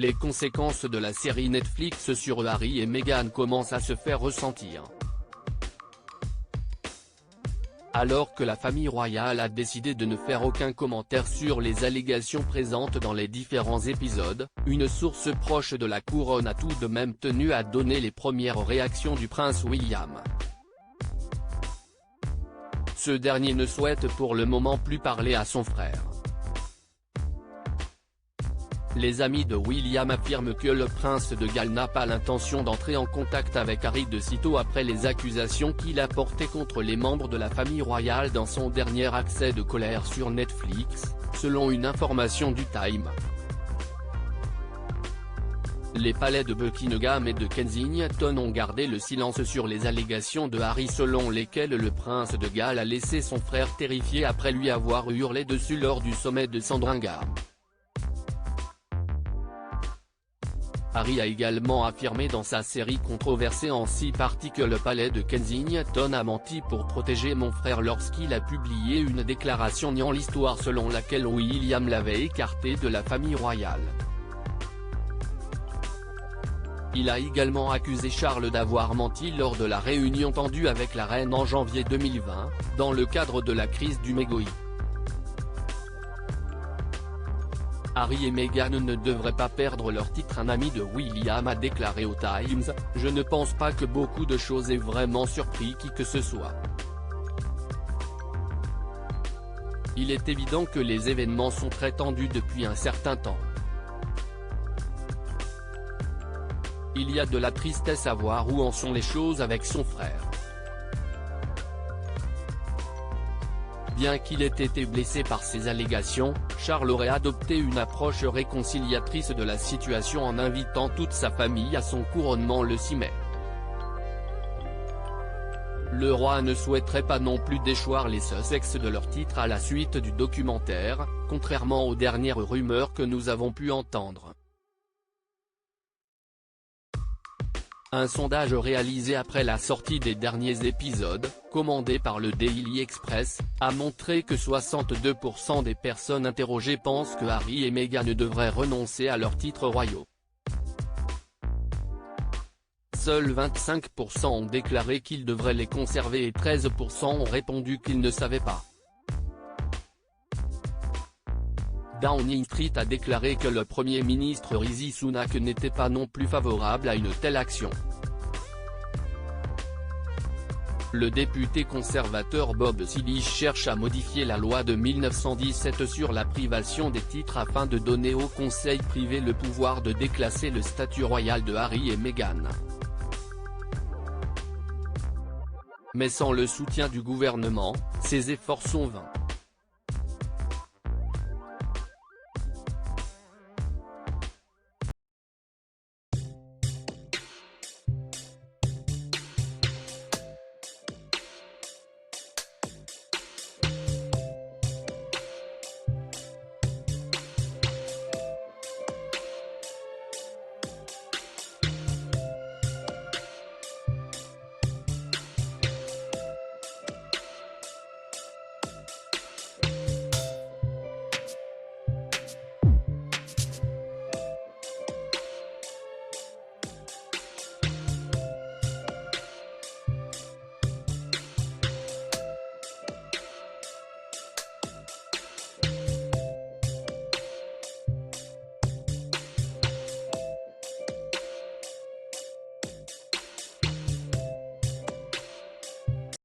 les conséquences de la série Netflix sur Harry et Meghan commencent à se faire ressentir. Alors que la famille royale a décidé de ne faire aucun commentaire sur les allégations présentes dans les différents épisodes, une source proche de la couronne a tout de même tenu à donner les premières réactions du prince William. Ce dernier ne souhaite pour le moment plus parler à son frère. Les amis de William affirment que le prince de Galles n'a pas l'intention d'entrer en contact avec Harry de sitôt après les accusations qu'il a portées contre les membres de la famille royale dans son dernier accès de colère sur Netflix, selon une information du Time. Les palais de Buckingham et de Kensington ont gardé le silence sur les allégations de Harry selon lesquelles le prince de Galles a laissé son frère terrifié après lui avoir hurlé dessus lors du sommet de Sandringham. Harry a également affirmé dans sa série controversée en 6 parties que le palais de Kensington a menti pour protéger mon frère lorsqu'il a publié une déclaration niant l'histoire selon laquelle William l'avait écarté de la famille royale. Il a également accusé Charles d'avoir menti lors de la réunion tendue avec la reine en janvier 2020, dans le cadre de la crise du mégoï. Harry et Meghan ne devraient pas perdre leur titre. Un ami de William a déclaré au Times « Je ne pense pas que beaucoup de choses aient vraiment surpris qui que ce soit. Il est évident que les événements sont très tendus depuis un certain temps. Il y a de la tristesse à voir où en sont les choses avec son frère. Bien qu'il ait été blessé par ces allégations, Charles aurait adopté une approche réconciliatrice de la situation en invitant toute sa famille à son couronnement le 6 mai. Le roi ne souhaiterait pas non plus déchoir les Sussex de leur titre à la suite du documentaire, contrairement aux dernières rumeurs que nous avons pu entendre. Un sondage réalisé après la sortie des derniers épisodes, commandé par le Daily Express, a montré que 62% des personnes interrogées pensent que Harry et Meghan devraient renoncer à leurs titres royaux. Seuls 25% ont déclaré qu'ils devraient les conserver et 13% ont répondu qu'ils ne savaient pas. Downing Street a déclaré que le Premier ministre Rishi Sunak n'était pas non plus favorable à une telle action. Le député conservateur Bob Sealy cherche à modifier la loi de 1917 sur la privation des titres afin de donner au conseil privé le pouvoir de déclasser le statut royal de Harry et Meghan. Mais sans le soutien du gouvernement, ces efforts sont vains.